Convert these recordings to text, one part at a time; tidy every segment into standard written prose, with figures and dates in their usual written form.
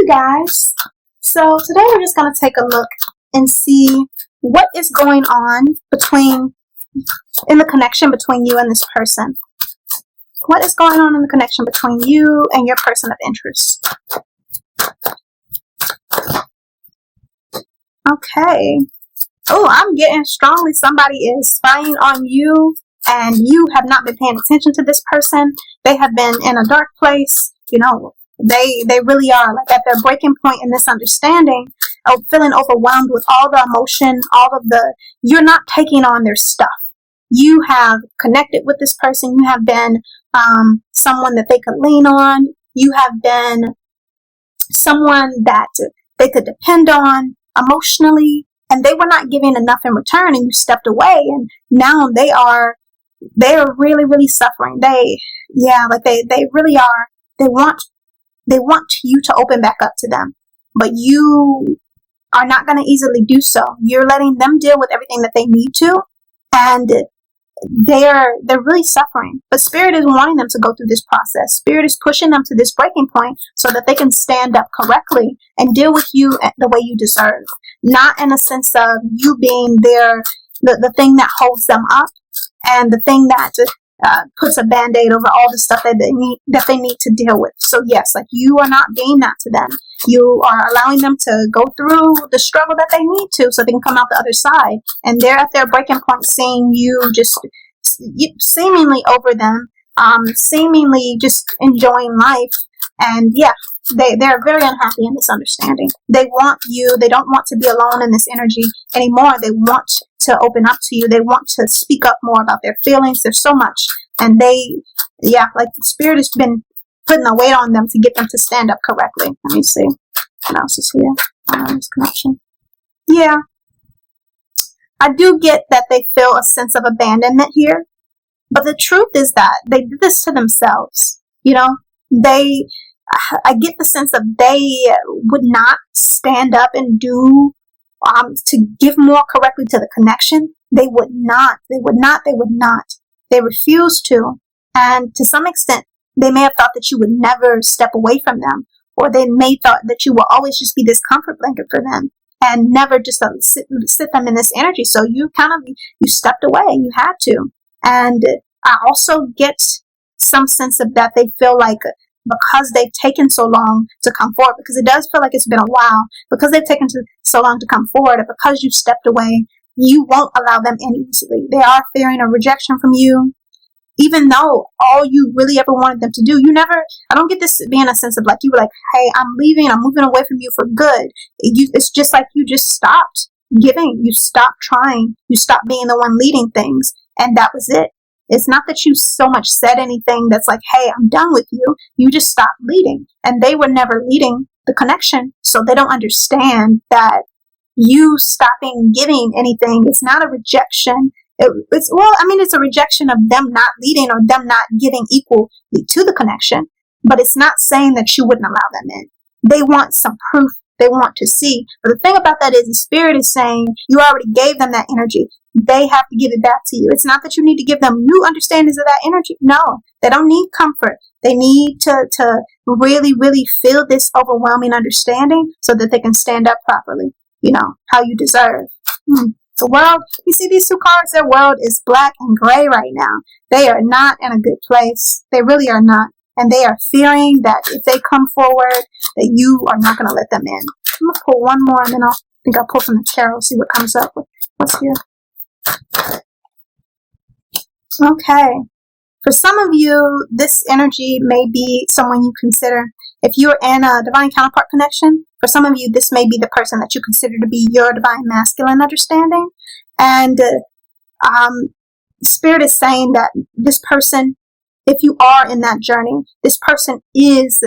guys. So today we're just going to take a look and see what is going on in the connection between you and this person. What is going on in the connection between you and your person of interest? Okay. Oh, I'm getting strongly somebody is spying on you and you have not been paying attention to this person. They have been in a dark place. You know, they really are like at their breaking point in this understanding of feeling overwhelmed with all the emotion, you're not taking on their stuff. You have connected with this person. You have been someone that they could lean on. You have been someone that they could depend on emotionally, and they were not giving enough in return, and you stepped away, and now they are really, really suffering. They really are. They want you to open back up to them, but you are not going to easily do so. You're letting them deal with everything that they need to, and they're really suffering. But Spirit is wanting them to go through this process. Spirit is pushing them to this breaking point so that they can stand up correctly and deal with you the way you deserve. Not in a sense of you being the thing that holds them up and the thing that puts a band-aid over all the stuff that they need to deal with. So yes, like you are not being that to them. You are allowing them to go through the struggle that they need to so they can come out the other side. And they're at their breaking point, seeing you just seemingly over them, seemingly just enjoying life. And yeah, they're very unhappy in this understanding. They want you. They don't want to be alone in this energy anymore. They want to open up to you. They want to speak up more about their feelings. There's so much. And like Spirit has been putting a weight on them to get them to stand up correctly. Let me see what else is here on this connection. Yeah. I do get that they feel a sense of abandonment here. But the truth is that they did this to themselves. You know, I get the sense of they would not stand up and do to give more correctly to the connection. They would not. They refused to. And to some extent, they may have thought that you would never step away from them, or they may thought that you will always just be this comfort blanket for them and never just sit them in this energy. So you stepped away and you had to. And I also get some sense of that they feel like because they've taken so long to come forward, because it does feel like it's been a while, because they've taken so long to come forward, and because you stepped away, you won't allow them in easily. They are fearing a rejection from you, even though all you really ever wanted them to do. I don't get this being a sense of like you were like, hey, I'm leaving, I'm moving away from you for good. It's just like you just stopped giving, you stopped trying, you stopped being the one leading things, and that was it. It's not that you so much said anything that's like, hey, I'm done with you. You just stopped leading. And they were never leading the connection. So they don't understand that you stopping giving anything is not a rejection. It's a rejection of them not leading or them not giving equally to the connection. But it's not saying that you wouldn't allow them in. They want some proof. They want to see. But the thing about that is the Spirit is saying you already gave them that energy. They have to give it back to you. It's not that you need to give them new understandings of that energy. No, they don't need comfort. They need to really, really feel this overwhelming understanding so that they can stand up properly, how you deserve. The world, you see these two cards, their world is black and gray right now. They are not in a good place. They really are not. And they are fearing that if they come forward, that you are not going to let them in. I'm going to pull one more, and then I'll pull from the tarot, see what comes up with what's here. Okay. For some of you, this energy may be someone you consider, if you're in a divine counterpart connection, for some of you, this may be the person that you consider to be your divine masculine understanding. And Spirit is saying that this person, if you are in that journey, this person is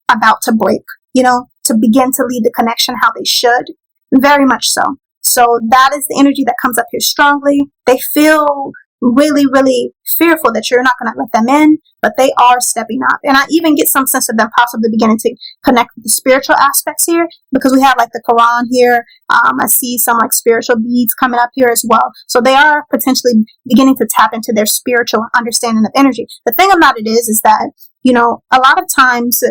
about to break, to begin to lead the connection how they should. Very much so. So that is the energy that comes up here strongly. They feel really, really fearful that you're not going to let them in, but they are stepping up. And I even get some sense of them possibly beginning to connect with the spiritual aspects here, because we have like the Quran here. I see some like spiritual beads coming up here as well. So they are potentially beginning to tap into their spiritual understanding of energy. The thing about it is that, you know, a lot of times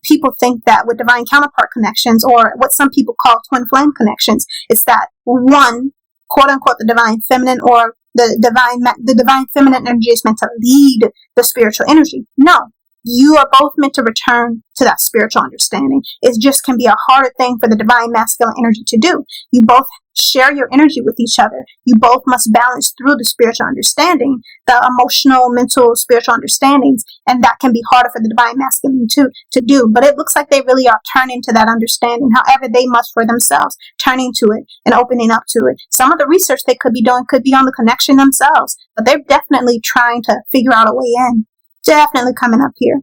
people think that with divine counterpart connections, or what some people call twin flame connections, it's that one, quote unquote, the divine feminine or the divine feminine energy is meant to lead the spiritual energy. No, you are both meant to return to that spiritual understanding. It just can be a harder thing for the divine masculine energy to do. You both share your energy with each other. You both must balance through the spiritual understanding, the emotional, mental, spiritual understandings, and that can be harder for the divine masculine to do. But it looks like they really are turning to that understanding, however they must for themselves, turning to it and opening up to it. Some of the research they could be doing could be on the connection themselves, but they're definitely trying to figure out a way in. Definitely coming up here.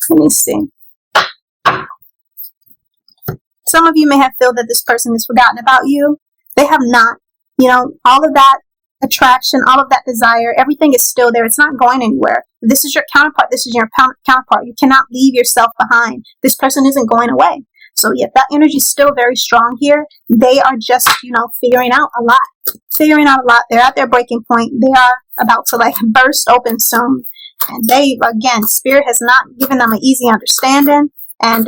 Let me see. Some of you may have felt that this person has forgotten about you. They have not. You know, all of that attraction, all of that desire, everything is still there. It's not going anywhere. This is your counterpart. This is your counterpart. You cannot leave yourself behind. This person isn't going away. So yeah, that energy is still very strong here. They are just, you know, figuring out a lot. They're at their breaking point. They are about to like burst open soon. And they, again, Spirit has not given them an easy understanding. And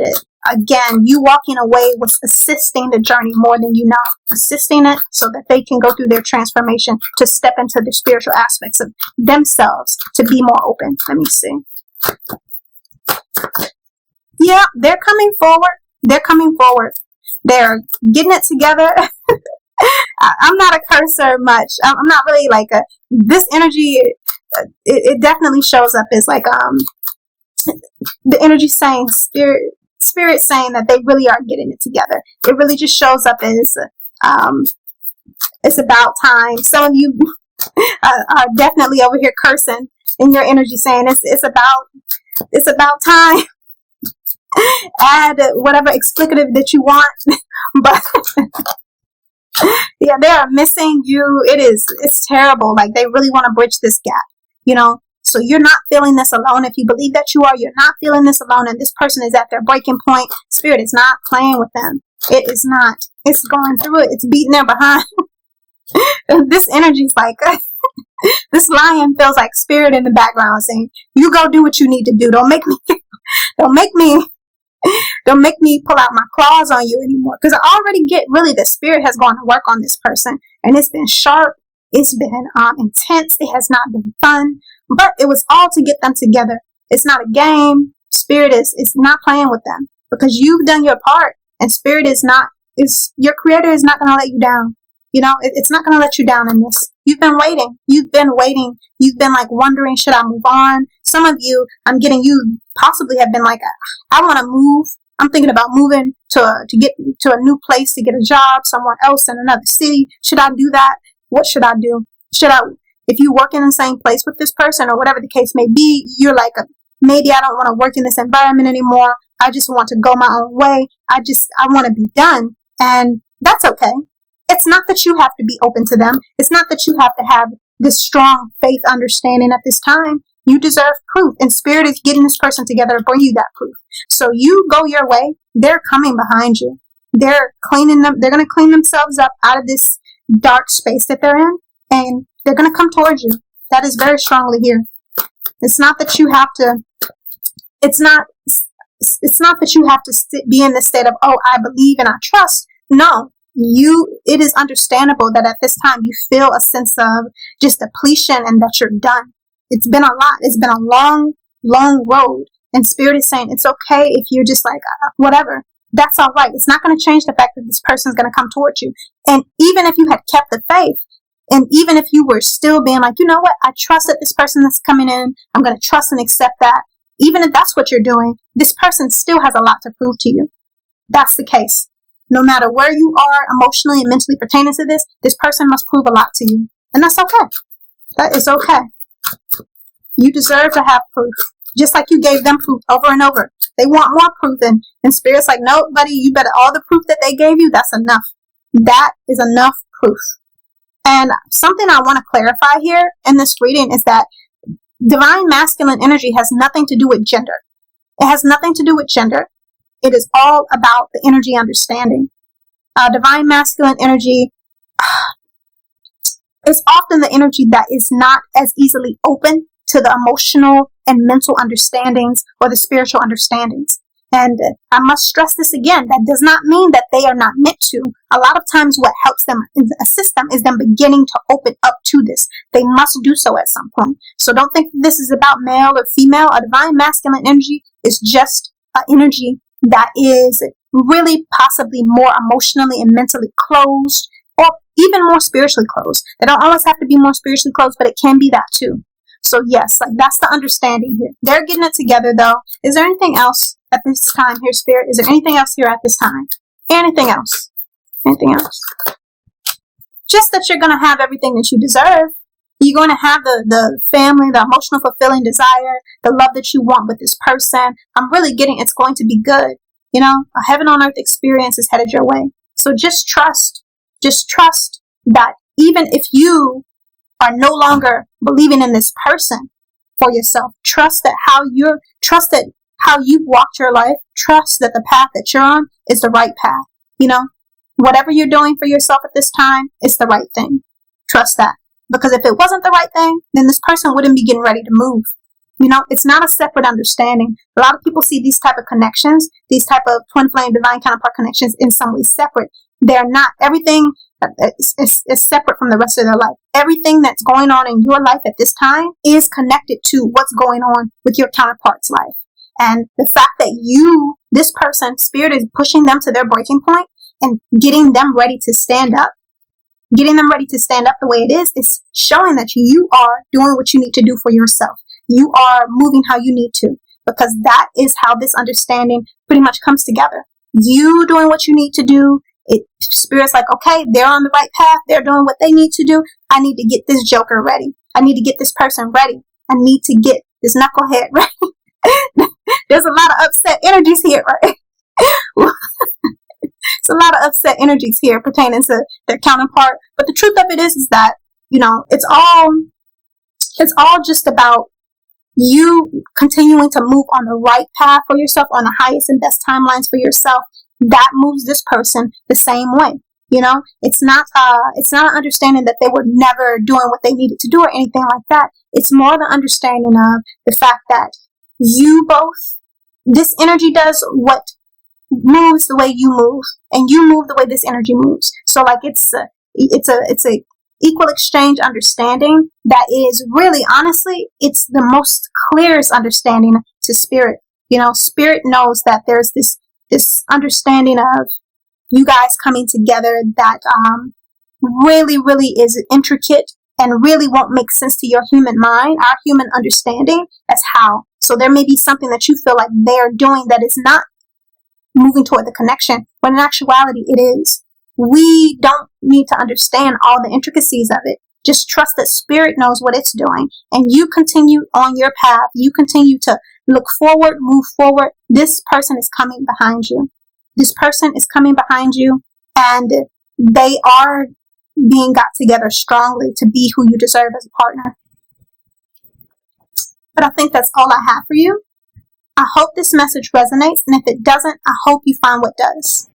again, you walking away was assisting the journey more than you know. Assisting it so that they can go through their transformation to step into the spiritual aspects of themselves, to be more open. Let me see. Yeah, they're coming forward. They're getting it together. I'm not a cursor much. I'm not really like this energy. It definitely shows up as like the energy saying spirit saying that they really are getting it together. It really just shows up as it's about time. Some of you are definitely over here cursing in your energy, saying it's about time. Add whatever explicative that you want, but yeah, they are missing you. It's terrible. Like they really want to bridge this gap, you know. So you're not feeling this alone. If you believe that you are, you're not feeling this alone. And this person is at their breaking point. Spirit is not playing with them. It is not. It's going through it. It's beating them behind. This energy is like this lion feels like Spirit in the background saying, "You go do what you need to do. Don't make me pull out my claws on you anymore." Because I already get really the Spirit has gone to work on this person, and it's been sharp. It's been intense. It has not been fun, but it was all to get them together. It's not a game. Spirit is not playing with them because you've done your part, and Spirit your Creator is not going to let you down. You know, it's not going to let you down in this. You've been waiting. You've been like wondering, should I move on? Some of you, I'm getting you possibly have been like, I want to move. I'm thinking about moving to get to a new place, to get a job somewhere else in another city. Should I do that? What should I do? If you work in the same place with this person or whatever the case may be, you're like, maybe I don't want to work in this environment anymore. I just want to go my own way. I want to be done. And that's okay. It's not that you have to be open to them. It's not that you have to have this strong faith understanding at this time. You deserve proof, and Spirit is getting this person together to bring you that proof. So you go your way. They're coming behind you. They're going to clean themselves up out of this dark space that they're in, and they're going to come towards you. That is very strongly here. It's not that you have to. It's not that you have to be in this state of, oh, I believe and I trust. No. It is understandable that at this time you feel a sense of just depletion and that you're done. It's been a lot. It's been a long, long road. And Spirit is saying it's okay if you're just like, whatever. That's all right. It's not going to change the fact that this person's going to come towards you. And even if you had kept the faith, and even if you were still being like, you know what, I trust that this person that's coming in, I'm going to trust and accept that. Even if that's what you're doing, this person still has a lot to prove to you. That's the case. No matter where you are emotionally and mentally pertaining to this person must prove a lot to you. And that's okay. That is okay. You deserve to have proof. Just like you gave them proof over and over. They want more proof. And Spirit's like, no, buddy, you better, all the proof that they gave you, that's enough. That is enough proof. And something I want to clarify here in this reading is that divine masculine energy has nothing to do with gender. It has nothing to do with gender. It is all about the energy understanding. Divine masculine energy is often the energy that is not as easily open to the emotional and mental understandings or the spiritual understandings. And I must stress this again, that does not mean that they are not meant to. A lot of times what helps them assist them is them beginning to open up to this. They must do so at some point. So don't think this is about male or female. A divine masculine energy is just an energy that is really possibly more emotionally and mentally closed, or even more spiritually closed. They don't always have to be more spiritually closed, but it can be that too. So yes, like that's the understanding here. They're getting it together though. Is there anything else at this time here, Spirit? Is there anything else here at this time? Anything else? Anything else? Just that you're going to have everything that you deserve. You're going to have the family, the emotional fulfilling desire, the love that you want with this person. I'm really getting it's going to be good. You know, a heaven on earth experience is headed your way. So just trust that even if you are no longer believing in this person for yourself, trust that how you've walked your life, trust that the path that you're on is the right path. You know, whatever you're doing for yourself at this time is the right thing. Trust that. Because if it wasn't the right thing, then this person wouldn't be getting ready to move. You know, it's not a separate understanding. A lot of people see these type of connections, these type of twin flame divine counterpart connections in some ways separate. They're not. Everything is separate from the rest of their life. Everything that's going on in your life at this time is connected to what's going on with your counterpart's life. And the fact that this person, Spirit, is pushing them to their breaking point and getting them ready to stand up, the way it is showing that you are doing what you need to do for yourself. You are moving how you need to, because that is how this understanding pretty much comes together. You doing what you need to do. Spirit's like, okay, they're on the right path. They're doing what they need to do. I need to get this joker ready. I need to get this person ready. I need to get this knucklehead ready. There's a lot of upset energies here, right? It's a lot of upset energies here pertaining to their counterpart. But the truth of it is that, you know, it's all just about you continuing to move on the right path for yourself, on the highest and best timelines for yourself. That moves this person the same way. You know, it's not an understanding that they were never doing what they needed to do or anything like that. It's more the understanding of the fact that this energy does what moves the way you move, and you move the way this energy moves. So like it's a equal exchange understanding that is really, honestly, it's the most clearest understanding to Spirit. You know, Spirit knows that there's this understanding of you guys coming together that really, really is intricate and really won't make sense to your human mind, our human understanding as how. So there may be something that you feel like they're doing that is not moving toward the connection, when in actuality it is. We don't need to understand all the intricacies of it. Just trust that Spirit knows what it's doing, and you continue on your path. You continue to look forward, move forward. This person is coming behind you. This person is coming behind you, and they are being got together strongly to be who you deserve as a partner. But I think that's all I have for you. I hope this message resonates, and if it doesn't, I hope you find what does.